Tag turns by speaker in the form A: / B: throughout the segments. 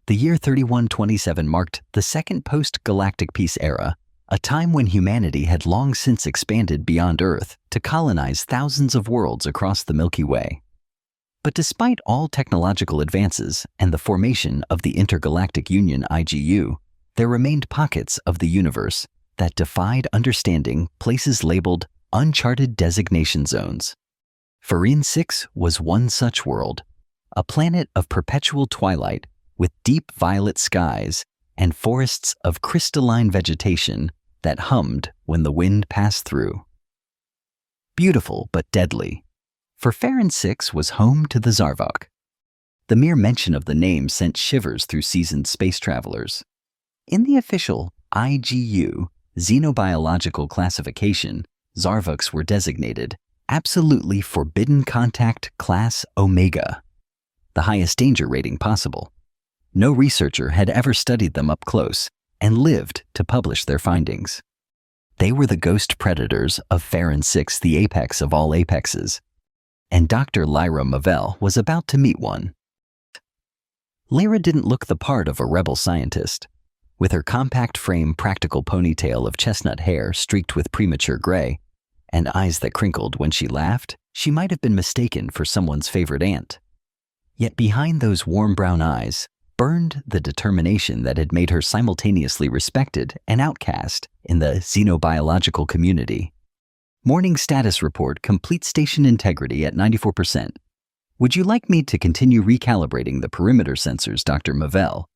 A: The year 3127 marked the second post-galactic peace era, a time when humanity had long since expanded beyond Earth to colonize thousands of worlds across the Milky Way. But despite all technological advances and the formation of the Intergalactic Union (IGU), there remained pockets of the universe that defied understanding, places labeled uncharted designation zones. Farin 6 was one such world, a planet of perpetual twilight with deep violet skies and forests of crystalline vegetation that hummed when the wind passed through. Beautiful but deadly, for Farin 6 was home to the Zarvok. The mere mention of the name sent shivers through seasoned space travelers. In the official IGU xenobiological classification, Zarvoks were designated absolutely forbidden contact class Omega, the highest danger rating possible. No researcher had ever studied them up close and lived to publish their findings. They were the ghost predators of Farin 6, the apex of all apexes, and Dr. Lyra Mavel was about to meet one. Lyra didn't look the part of a rebel scientist. With her compact frame, practical ponytail of chestnut hair streaked with premature gray, and eyes that crinkled when she laughed, she might have been mistaken for someone's favorite aunt. Yet behind those warm brown eyes burned the determination that had made her simultaneously respected and outcast in the xenobiological community. Morning status report, complete station integrity at 94%. Would you like me to continue recalibrating the perimeter sensors, Dr. Mavel?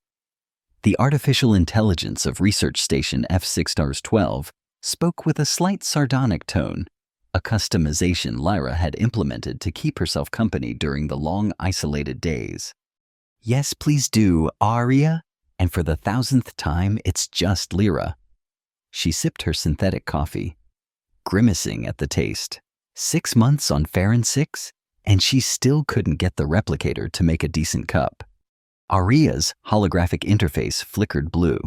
A: The artificial intelligence of research station F6-12 spoke with a slight sardonic tone, a customization Lyra had implemented to keep herself company during the long, isolated days. Yes, please do, Aria, and for the 1,000th time, it's just Lyra. She sipped her synthetic coffee, grimacing at the taste. 6 months on Farin 6, and she still couldn't get the replicator to make a decent cup. Aria's holographic interface flickered blue.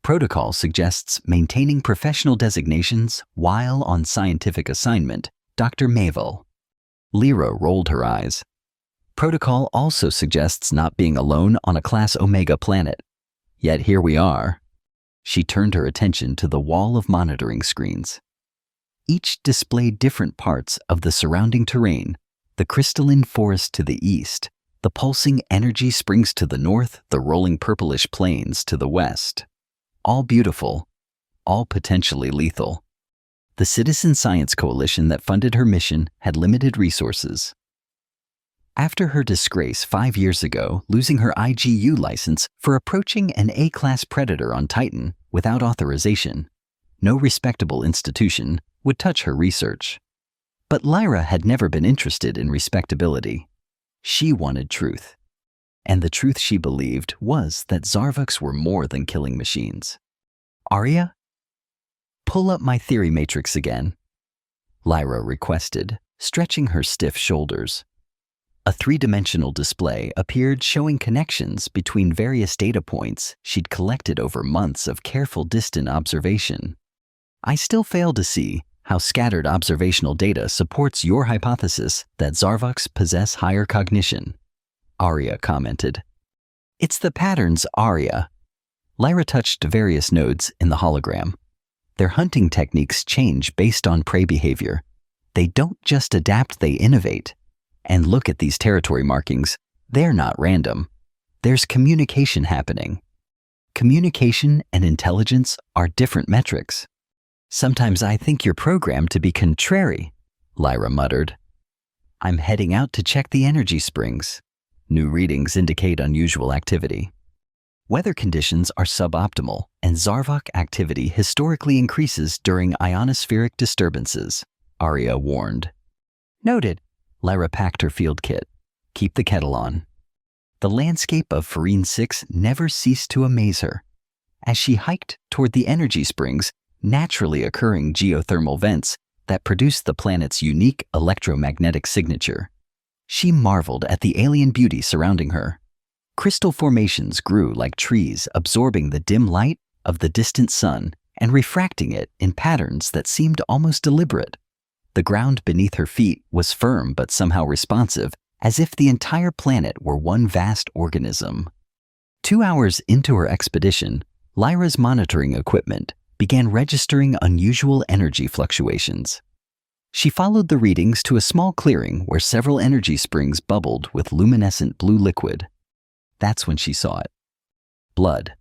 A: Protocol suggests maintaining professional designations while on scientific assignment, Dr. Mavel. Lyra rolled her eyes. Protocol also suggests not being alone on a Class Omega planet. Yet here we are. She turned her attention to the wall of monitoring screens. Each displayed different parts of the surrounding terrain, the crystalline forest to the east, the pulsing energy springs to the north, the rolling purplish plains to the west. All beautiful, all potentially lethal. The Citizen Science Coalition that funded her mission had limited resources. After her disgrace 5 years ago, losing her IGU license for approaching an A-class predator on Titan without authorization, no respectable institution would touch her research. But Lyra had never been interested in respectability. She wanted truth. And the truth she believed was that Zarvoks were more than killing machines. Aria? Pull up my theory matrix again, Lyra requested, stretching her stiff shoulders. A 3-dimensional display appeared showing connections between various data points she'd collected over months of careful distant observation. I still fail to see how scattered observational data supports your hypothesis that Zarvoks possess higher cognition, Aria commented. It's the patterns, Aria. Lyra touched various nodes in the hologram. Their hunting techniques change based on prey behavior. They don't just adapt, they innovate. And look at these territory markings. They're not random. There's communication happening. Communication and intelligence are different metrics. Sometimes I think you're programmed to be contrary, Lyra muttered. I'm heading out to check the energy springs. New readings indicate unusual activity. Weather conditions are suboptimal, and Zarvok activity historically increases during ionospheric disturbances, Aria warned. Noted. Lyra packed her field kit. Keep the kettle on. The landscape of Farin 6 never ceased to amaze her. As she hiked toward the energy springs, naturally occurring geothermal vents that produced the planet's unique electromagnetic signature, she marveled at the alien beauty surrounding her. Crystal formations grew like trees, absorbing the dim light of the distant sun and refracting it in patterns that seemed almost deliberate. The ground beneath her feet was firm but somehow responsive, as if the entire planet were one vast organism. 2 hours into her expedition, Lyra's monitoring equipment began registering unusual energy fluctuations. She followed the readings to a small clearing where several energy springs bubbled with luminescent blue liquid. That's when she saw it. Blood.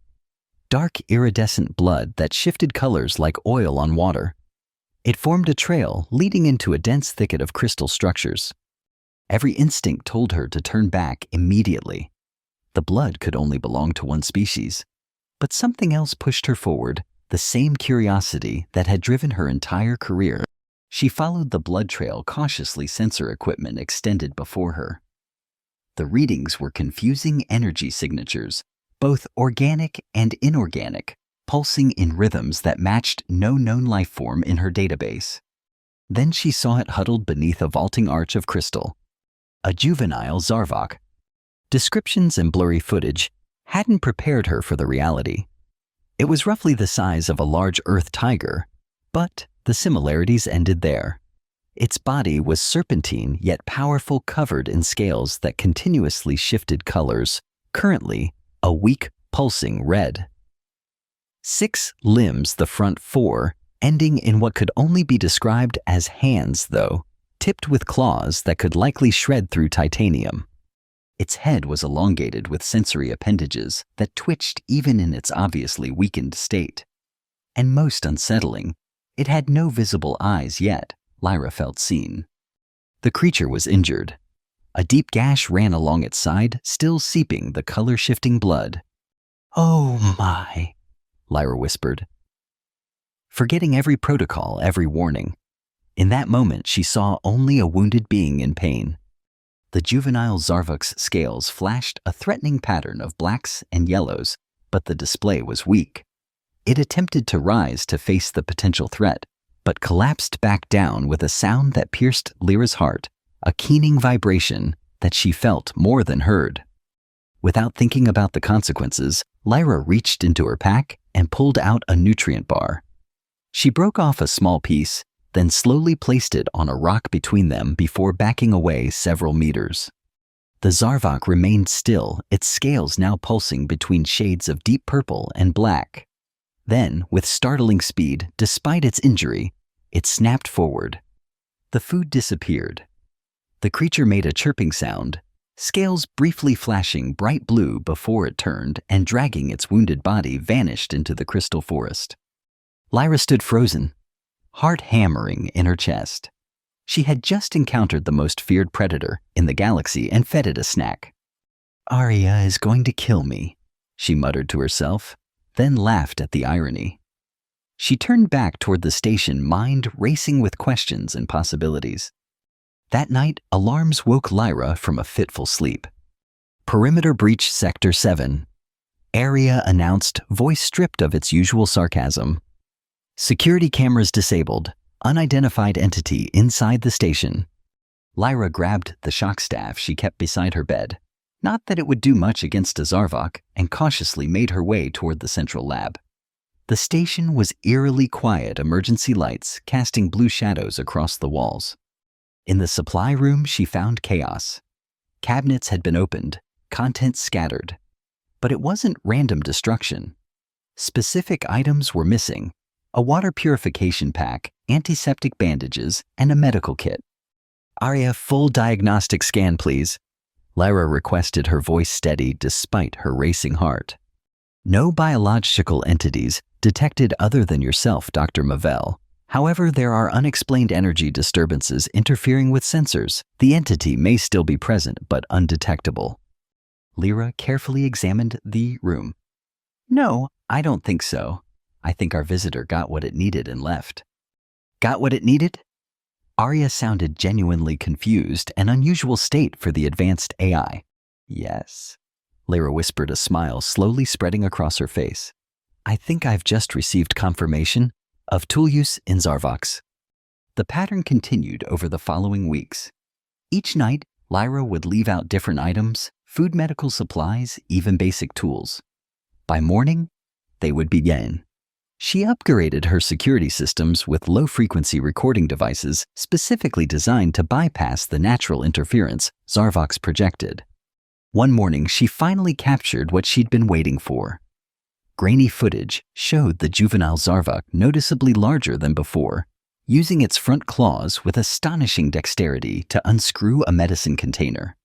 A: Dark iridescent blood that shifted colors like oil on water. It formed a trail leading into a dense thicket of crystal structures. Every instinct told her to turn back immediately. The blood could only belong to one species. But something else pushed her forward, the same curiosity that had driven her entire career. She followed the blood trail cautiously, sensor equipment extended before her. The readings were confusing energy signatures, both organic and inorganic, pulsing in rhythms that matched no known life form in her database. Then she saw it huddled beneath a vaulting arch of crystal. A juvenile Zarvok. Descriptions and blurry footage hadn't prepared her for the reality. It was roughly the size of a large earth tiger, but the similarities ended there. Its body was serpentine yet powerful, covered in scales that continuously shifted colors, currently a weak, pulsing red. 6 limbs, the front 4, ending in what could only be described as hands, though, tipped with claws that could likely shred through titanium. Its head was elongated with sensory appendages that twitched even in its obviously weakened state. And most unsettling, it had no visible eyes yet. Lyra felt seen. The creature was injured. A deep gash ran along its side, still seeping the color-shifting blood. "Oh my," Lyra whispered, forgetting every protocol, every warning. In that moment, she saw only a wounded being in pain. The juvenile Zarvok's scales flashed a threatening pattern of blacks and yellows, but the display was weak. It attempted to rise to face the potential threat, but collapsed back down with a sound that pierced Lyra's heart, a keening vibration that she felt more than heard. Without thinking about the consequences, Lyra reached into her pack and pulled out a nutrient bar. She broke off a small piece, then slowly placed it on a rock between them before backing away several meters. The Zarvok remained still, its scales now pulsing between shades of deep purple and black. Then, with startling speed, despite its injury, it snapped forward. The food disappeared. The creature made a chirping sound, scales briefly flashing bright blue before it turned and, dragging its wounded body, vanished into the crystal forest. Lyra stood frozen, heart hammering in her chest. She had just encountered the most feared predator in the galaxy and fed it a snack. "Arya is going to kill me," she muttered to herself, then laughed at the irony. She turned back toward the station, mind racing with questions and possibilities. That night, alarms woke Lyra from a fitful sleep. "Perimeter breach Sector 7. Area announced, voice stripped of its usual sarcasm. Security cameras disabled. Unidentified entity inside the station." Lyra grabbed the shock staff she kept beside her bed. Not that it would do much against a Zarvok, and cautiously made her way toward the central lab. The station was eerily quiet, emergency lights casting blue shadows across the walls. In the supply room, she found chaos. Cabinets had been opened, contents scattered. But it wasn't random destruction. Specific items were missing: a water purification pack, antiseptic bandages, and a medical kit. "Arya, full diagnostic scan, please," Lyra requested, her voice steady despite her racing heart. "No biological entities detected other than yourself, Dr. Mavel. However, there are unexplained energy disturbances interfering with sensors. The entity may still be present, but undetectable." Lyra carefully examined the room. "No, I don't think so. I think our visitor got what it needed and left." "Got what it needed?" Arya sounded genuinely confused, an unusual state for the advanced AI. "Yes," Lyra whispered, a smile slowly spreading across her face. "I think I've just received confirmation of tool use in Zarvox." The pattern continued over the following weeks. Each night, Lyra would leave out different items, food, medical supplies, even basic tools. By morning, they would begin. She upgraded her security systems with low-frequency recording devices specifically designed to bypass the natural interference Zarvox projected. One morning, she finally captured what she'd been waiting for. Grainy footage showed the juvenile Zarvok noticeably larger than before, using its front claws with astonishing dexterity to unscrew a medicine container.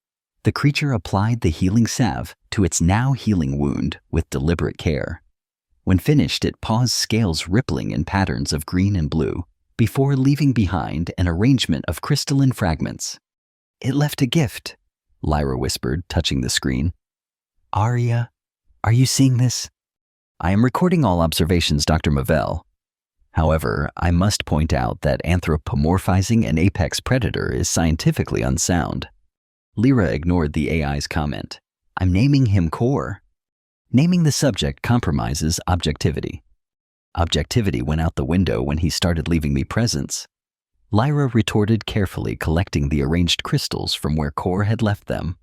A: The creature applied the healing salve to its now healing wound with deliberate care. When finished, it paused, scales rippling in patterns of green and blue, before leaving behind an arrangement of crystalline fragments. "It left a gift," Lyra whispered, touching the screen. "Arya, are you seeing this?" "I am recording all observations, Dr. Mavel. However, I must point out that anthropomorphizing an apex predator is scientifically unsound." Lyra ignored the AI's comment. "I'm naming him Core." Naming the subject compromises objectivity. Objectivity went out the window when he started leaving me presents. Lyra retorted carefully, collecting the arranged crystals from where Core had left them.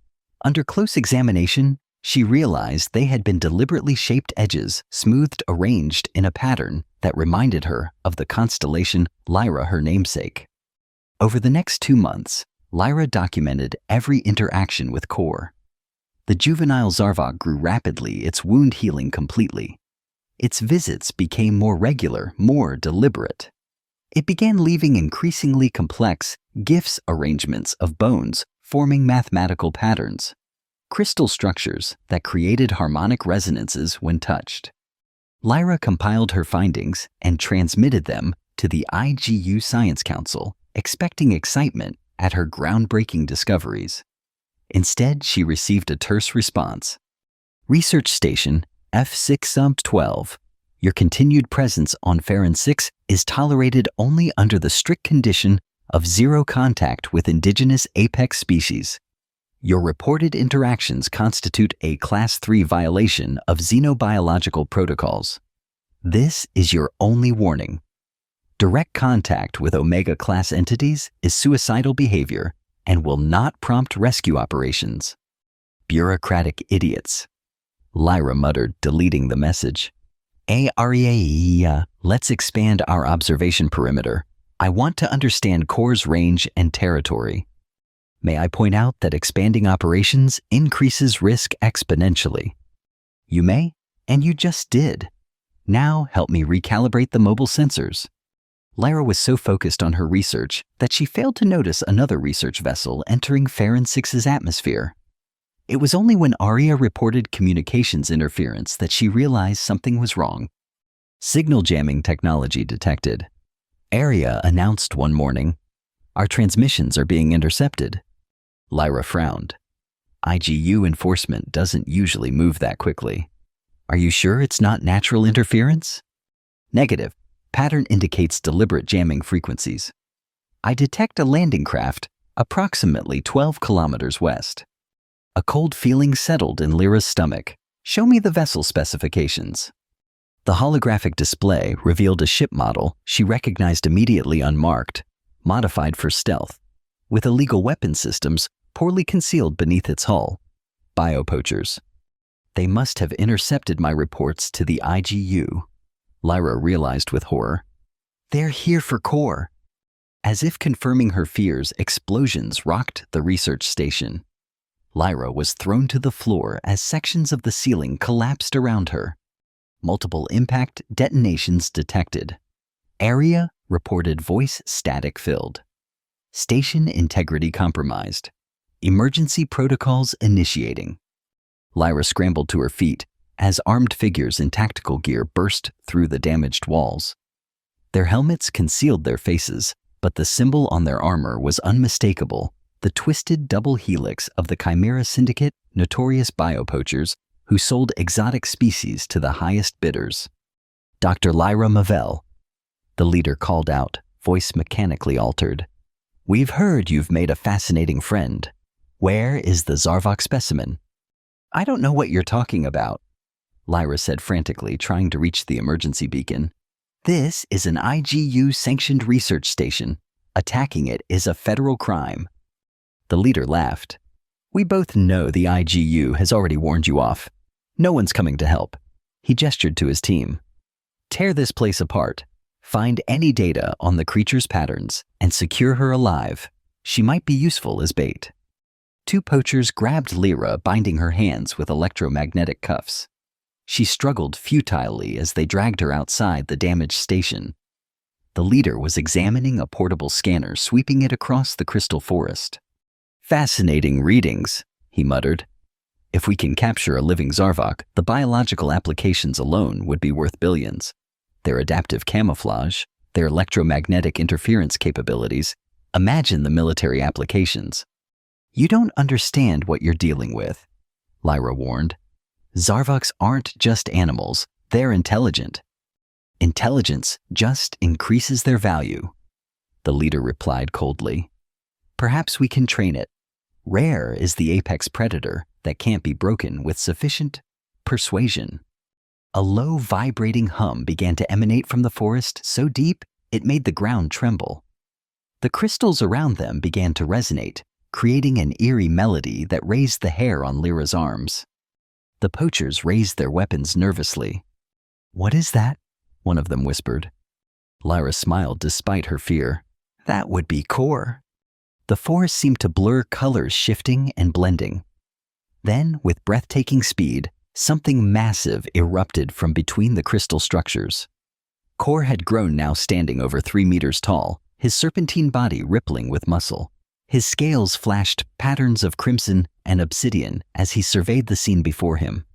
A: Under close examination, she realized they had been deliberately shaped edges, smoothed, arranged in a pattern that reminded her of the constellation Lyra, her namesake. Over the next 2 months, Lyra documented every interaction with Core. The juvenile Zarvok grew rapidly, its wound healing completely. Its visits became more regular, more deliberate. It began leaving increasingly complex gifts arrangements of bones, forming mathematical patterns, crystal structures that created harmonic resonances when touched. Lyra compiled her findings and transmitted them to the IGU Science Council, expecting excitement at her groundbreaking discoveries. Instead, she received a terse response. "Research Station F6-12. Your continued presence on Farron 6 is tolerated only under the strict condition of zero contact with indigenous apex species. Your reported interactions constitute a Class 3 violation of xenobiological protocols. This is your only warning. Direct contact with Omega-class entities is suicidal behavior and will not prompt rescue operations. Bureaucratic idiots." Lyra muttered, deleting the message. "Arya, let's expand our observation perimeter. I want to understand Core's range and territory. May I point out that expanding operations increases risk exponentially?" "You may, and you just did. Now help me recalibrate the mobile sensors." Lyra was so focused on her research that she failed to notice another research vessel entering Farron 6's atmosphere. It was only when Arya reported communications interference that she realized something was wrong. Signal jamming technology detected. Arya announced one morning, "Our transmissions are being intercepted." Lyra frowned. IGU enforcement doesn't usually move that quickly. "Are you sure it's not natural interference?" "Negative. Pattern indicates deliberate jamming frequencies. I detect a landing craft approximately 12 kilometers west." A cold feeling settled in Lyra's stomach. "Show me the vessel specifications." The holographic display revealed a ship model she recognized immediately, unmarked, modified for stealth, with illegal weapon systems poorly concealed beneath its hull. Biopoachers. They must have intercepted my reports to the IGU. Lyra realized with horror. "They're here for Core." As if confirming her fears, explosions rocked the research station. Lyra was thrown to the floor as sections of the ceiling collapsed around her. Multiple impact detonations detected. Area reported voice static filled. Station integrity compromised. Emergency protocols initiating. Lyra scrambled to her feet as armed figures in tactical gear burst through the damaged walls. Their helmets concealed their faces, but the symbol on their armor was unmistakable, the twisted double helix of the Chimera Syndicate, notorious biopoachers who sold exotic species to the highest bidders. "Dr. Lyra Mavel," the leader called out, voice mechanically altered. "We've heard you've made a fascinating friend. Where is the Zarvok specimen?" "I don't know what you're talking about," Lyra said frantically, trying to reach the emergency beacon. "This is an IGU-sanctioned research station. Attacking it is a federal crime." The leader laughed. "We both know the IGU has already warned you off. No one's coming to help." He gestured to his team. "Tear this place apart. Find any data on the creature's patterns and secure her alive. She might be useful as bait." Two poachers grabbed Lyra, binding her hands with electromagnetic cuffs. She struggled futilely as they dragged her outside the damaged station. The leader was examining a portable scanner, sweeping it across the crystal forest. "Fascinating readings," he muttered. "If we can capture a living Zarvok, the biological applications alone would be worth billions. Their adaptive camouflage, their electromagnetic interference capabilities, imagine the military applications." "You don't understand what you're dealing with," Lyra warned. "Zarvoks aren't just animals, they're intelligent. Intelligence just increases their value," the leader replied coldly. "Perhaps we can train it. Rare is the apex predator that can't be broken with sufficient persuasion." A low, vibrating hum began to emanate from the forest, so deep it made the ground tremble. The crystals around them began to resonate, creating an eerie melody that raised the hair on Lyra's arms. The poachers raised their weapons nervously. "What is that?" one of them whispered. Lyra smiled despite her fear. "That would be Core." The forest seemed to blur, colors shifting and blending. Then, with breathtaking speed, something massive erupted from between the crystal structures. Core had grown, now standing over 3 meters tall, his serpentine body rippling with muscle. His scales flashed patterns of crimson and obsidian as he surveyed the scene before him.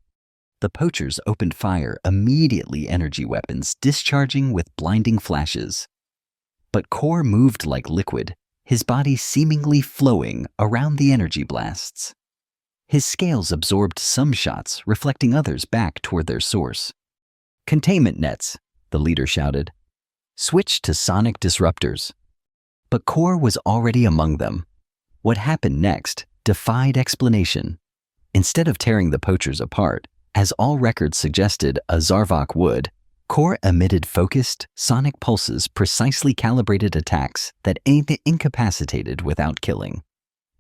A: The poachers opened fire, immediately energy weapons discharging with blinding flashes. But Core moved like liquid, his body seemingly flowing around the energy blasts. His scales absorbed some shots, reflecting others back toward their source. "Containment nets," the leader shouted. "Switch to sonic disruptors." But Core was already among them. What happened next defied explanation. Instead of tearing the poachers apart, as all records suggested a Zarvok would, Core emitted focused, sonic pulses, precisely calibrated attacks that incapacitated without killing.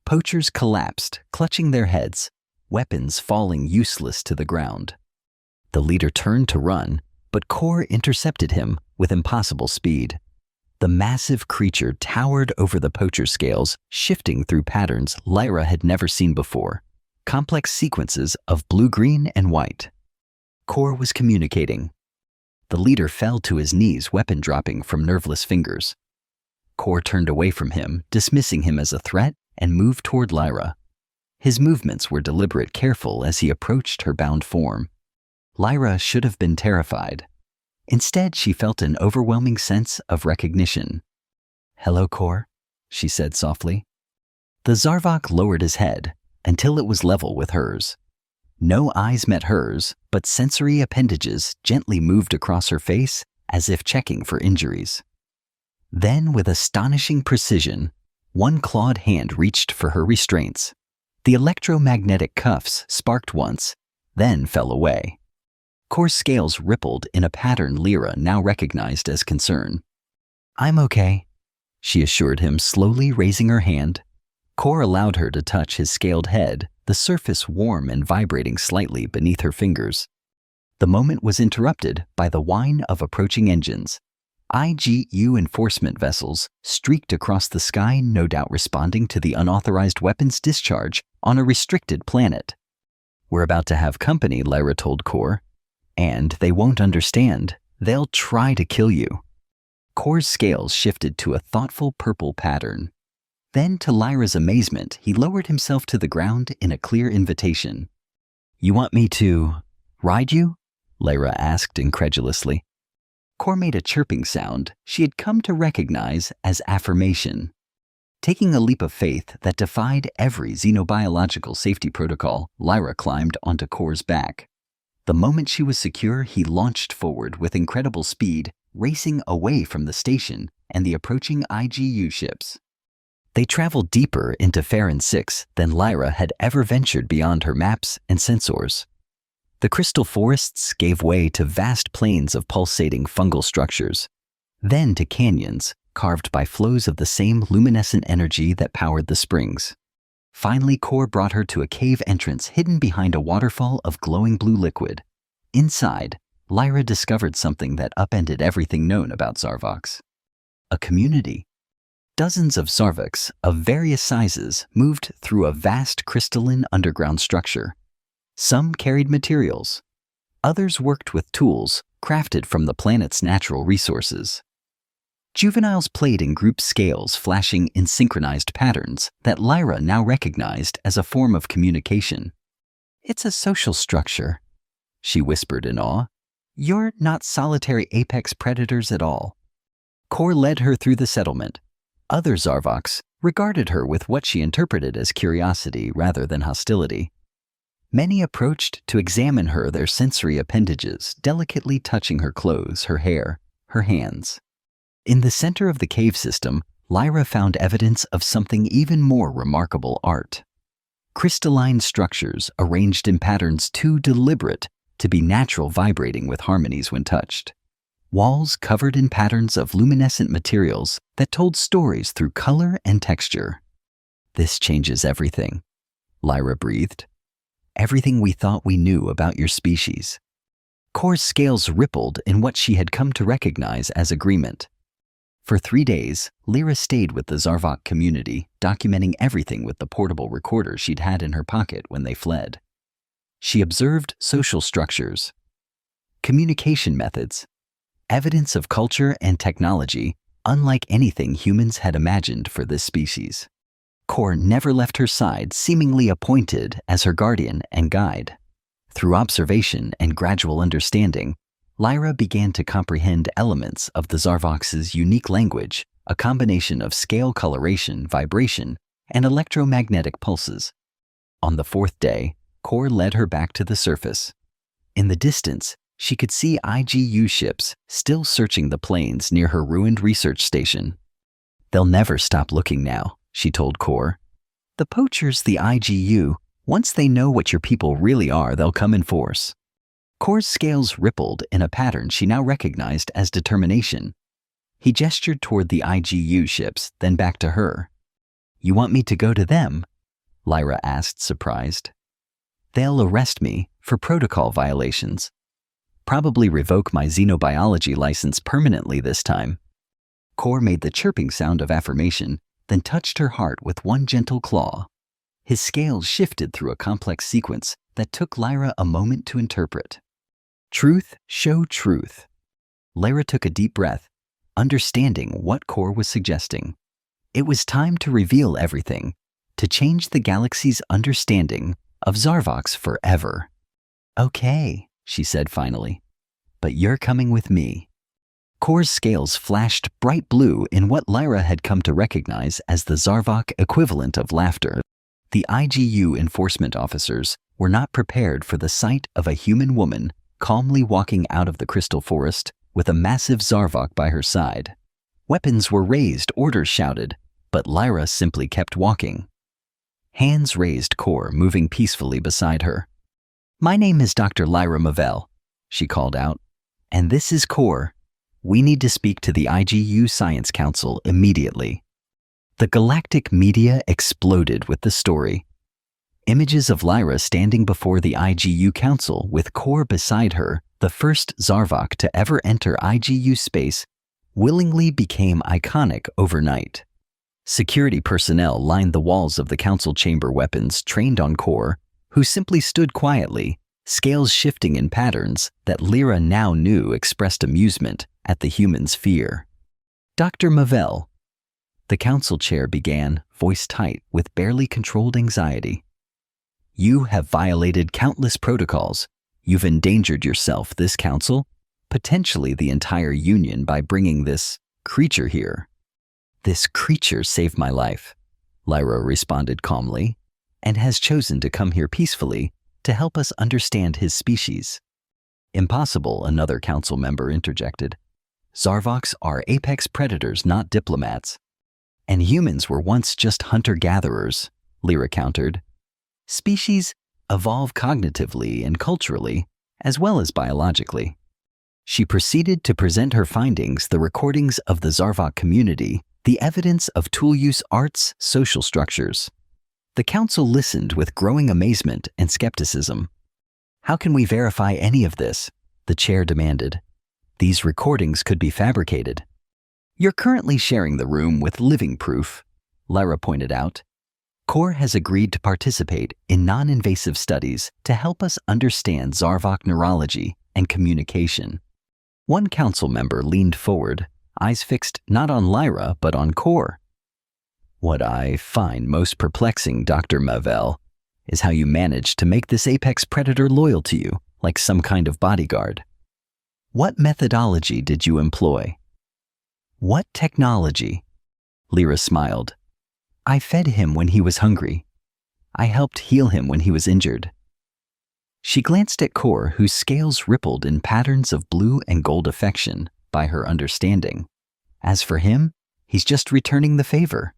A: Poachers collapsed, clutching their heads, weapons falling useless to the ground. The leader turned to run, but Core intercepted him with impossible speed. The massive creature towered over the poacher scales, shifting through patterns Lyra had never seen before, complex sequences of blue, green, and white. Core was communicating. The leader fell to his knees, weapon dropping from nerveless fingers. Core turned away from him, dismissing him as a threat, and moved toward Lyra. His movements were deliberate, careful as he approached her bound form. Lyra should have been terrified. Instead, she felt an overwhelming sense of recognition. "Hello, Core," she said softly. The Zarvok lowered his head until it was level with hers. No eyes met hers, but sensory appendages gently moved across her face as if checking for injuries. Then, with astonishing precision, one clawed hand reached for her restraints. The electromagnetic cuffs sparked once, then fell away. Core's scales rippled in a pattern Lyra now recognized as concern. "I'm okay," she assured him, slowly raising her hand. Core allowed her to touch his scaled head, the surface warm and vibrating slightly beneath her fingers. The moment was interrupted by the whine of approaching engines. IGU enforcement vessels streaked across the sky, no doubt responding to the unauthorized weapons discharge on a restricted planet. "We're about to have company," Lyra told Core. "And they won't understand. They'll try to kill you." Core's scales shifted to a thoughtful purple pattern. Then, to Lyra's amazement, he lowered himself to the ground in a clear invitation. "You want me to ride you?" Lyra asked incredulously. Core made a chirping sound she had come to recognize as affirmation. Taking a leap of faith that defied every xenobiological safety protocol, Lyra climbed onto Core's back. The moment she was secure, he launched forward with incredible speed, racing away from the station and the approaching IGU ships. They traveled deeper into Farron 6 than Lyra had ever ventured beyond her maps and sensors. The crystal forests gave way to vast plains of pulsating fungal structures, then to canyons carved by flows of the same luminescent energy that powered the springs. Finally, Core brought her to a cave entrance hidden behind a waterfall of glowing blue liquid. Inside, Lyra discovered something that upended everything known about Zarvoks. A community. Dozens of Zarvoks of various sizes moved through a vast crystalline underground structure. Some carried materials. Others worked with tools crafted from the planet's natural resources. Juveniles played in group scales, flashing in synchronized patterns that Lyra now recognized as a form of communication. "It's a social structure," she whispered in awe. "You're not solitary apex predators at all." Kor led her through the settlement. Other Zarvoks regarded her with what she interpreted as curiosity rather than hostility. Many approached to examine her, their sensory appendages delicately touching her clothes, her hair, her hands. In the center of the cave system, Lyra found evidence of something even more remarkable: art. Crystalline structures arranged in patterns too deliberate to be natural, vibrating with harmonies when touched. Walls covered in patterns of luminescent materials that told stories through color and texture. "This changes everything," Lyra breathed. "Everything we thought we knew about your species." Kor's scales rippled in what she had come to recognize as agreement. For 3 days, Lyra stayed with the Zarvok community, documenting everything with the portable recorder she'd had in her pocket when they fled. She observed social structures, communication methods, evidence of culture and technology unlike anything humans had imagined for this species. Kor never left her side, seemingly appointed as her guardian and guide. Through observation and gradual understanding, Lyra began to comprehend elements of the Zarvoks' unique language, a combination of scale coloration, vibration, and electromagnetic pulses. On the 4th day, Kor led her back to the surface. In the distance, she could see IGU ships still searching the plains near her ruined research station. "They'll never stop looking now," she told Kor. "The poachers, the IGU, once they know what your people really are, they'll come in force." Kor's scales rippled in a pattern she now recognized as determination. He gestured toward the IGU ships, then back to her. "You want me to go to them?" Lyra asked, surprised. "They'll arrest me for protocol violations. Probably revoke my xenobiology license permanently this time." Kor made the chirping sound of affirmation, then touched her heart with one gentle claw. His scales shifted through a complex sequence that took Lyra a moment to interpret. Truth, show truth. Lyra took a deep breath, understanding what Kor was suggesting. It was time to reveal everything, to change the galaxy's understanding of Zarvoks forever. "Okay," she said finally, "but you're coming with me." Kor's scales flashed bright blue in what Lyra had come to recognize as the Zarvok equivalent of laughter. The IGU enforcement officers were not prepared for the sight of a human woman calmly walking out of the crystal forest with a massive Zarvok by her side. Weapons were raised, orders shouted, but Lyra simply kept walking. Hands raised, Kor moving peacefully beside her. "My name is Dr. Lyra Mavell," she called out, "and this is Kor. We need to speak to the IGU Science Council immediately." The galactic media exploded with the story. Images of Lyra standing before the IGU Council with Kor beside her, the first Zarvok to ever enter IGU space, willingly became iconic overnight. Security personnel lined the walls of the council chamber, weapons trained on Kor, who simply stood quietly, scales shifting in patterns that Lyra now knew expressed amusement at the human's fear. "Dr. Mavell," the council chair began, voice tight with barely controlled anxiety. "You have violated countless protocols. You've endangered yourself, this council, potentially the entire Union by bringing this creature here." "This creature saved my life," Lyra responded calmly, "and has chosen to come here peacefully to help us understand his species." "Impossible," another council member interjected. "Zarvoks are apex predators, not diplomats." "And humans were once just hunter-gatherers," Lyra countered. "Species evolve cognitively and culturally, as well as biologically." She proceeded to present her findings, the recordings of the Zarvok community, the evidence of tool use, arts, social structures. The council listened with growing amazement and skepticism. "How can we verify any of this?" the chair demanded. "These recordings could be fabricated." You're currently sharing the room with living proof, Lyra pointed out. Core has agreed to participate in non-invasive studies to help us understand Zarvok neurology and communication. One council member leaned forward, eyes fixed not on Lyra but on Core. What I find most perplexing, Dr. Mavel, is how you managed to make this apex predator loyal to you, like some kind of bodyguard. What methodology did you employ? What technology? Lyra smiled. I fed him when he was hungry. I helped heal him when he was injured. She glanced at Core, whose scales rippled in patterns of blue and gold affection by her understanding. As for him, he's just returning the favor.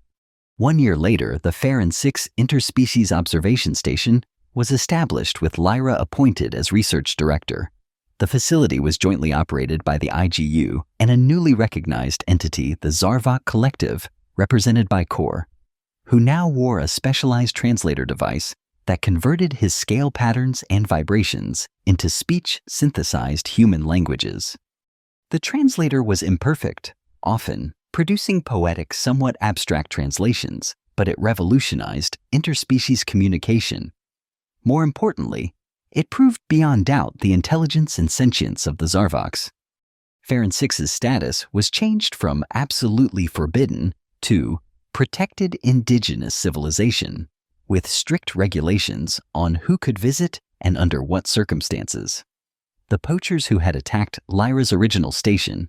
A: 1 year later, the Farron 6 Interspecies Observation Station was established with Lyra appointed as research director. The facility was jointly operated by the IGU and a newly recognized entity, the Zarvok Collective, represented by Core, who now wore a specialized translator device that converted his scale patterns and vibrations into speech-synthesized human languages. The translator was imperfect, often producing poetic, somewhat abstract translations, but it revolutionized interspecies communication. More importantly, it proved beyond doubt the intelligence and sentience of the Zarvoks. Farron 6's status was changed from absolutely forbidden to protected indigenous civilization, with strict regulations on who could visit and under what circumstances. The poachers who had attacked Lyra's original station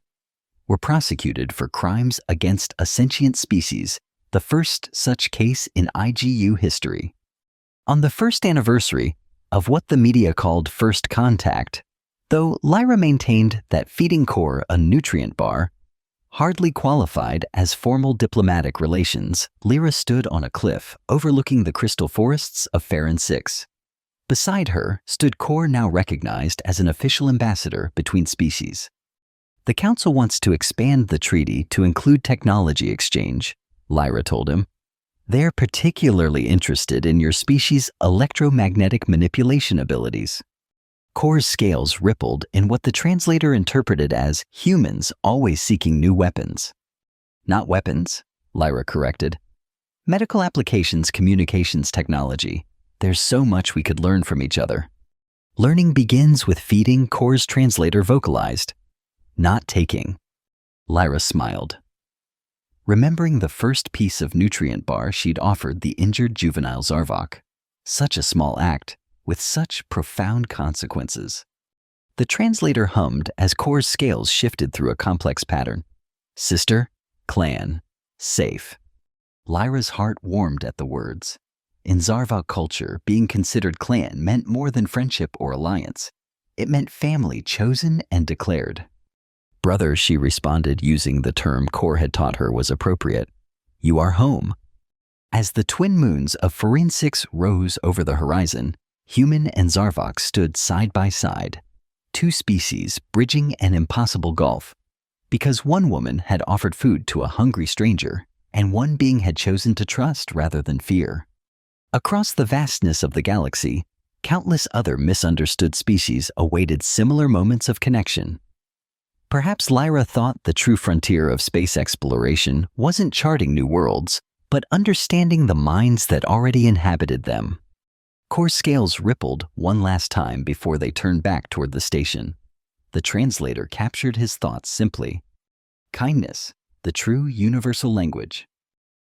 A: were prosecuted for crimes against a sentient species, the first such case in IGU history. On the first anniversary of what the media called First Contact, though Lyra maintained that feeding Core a nutrient bar hardly qualified as formal diplomatic relations, Lyra stood on a cliff overlooking the crystal forests of Farron 6. Beside her stood Core, now recognized as an official ambassador between species. The Council wants to expand the treaty to include technology exchange, Lyra told him. They're particularly interested in your species' electromagnetic manipulation abilities. Core's scales rippled in what the translator interpreted as humans always seeking new weapons. Not weapons, Lyra corrected. Medical applications, communications technology. There's so much we could learn from each other. Learning begins with feeding, Core's translator vocalized. Not taking. Lyra smiled, remembering the first piece of nutrient bar she'd offered the injured juvenile Zarvok. Such a small act, with such profound consequences. The translator hummed as Core's scales shifted through a complex pattern. Sister, clan, safe. Lyra's heart warmed at the words. In Zarvok culture, being considered clan meant more than friendship or alliance. It meant family chosen and declared. Brother, she responded, using the term Core had taught her was appropriate. You are home. As the twin moons of Farron 6 rose over the horizon, human and Zarvok stood side by side, two species bridging an impossible gulf, because one woman had offered food to a hungry stranger, and one being had chosen to trust rather than fear. Across the vastness of the galaxy, countless other misunderstood species awaited similar moments of connection. Perhaps Lyra thought the true frontier of space exploration wasn't charting new worlds, but understanding the minds that already inhabited them. Core's scales rippled one last time before they turned back toward the station. The translator captured his thoughts simply. Kindness, the true universal language.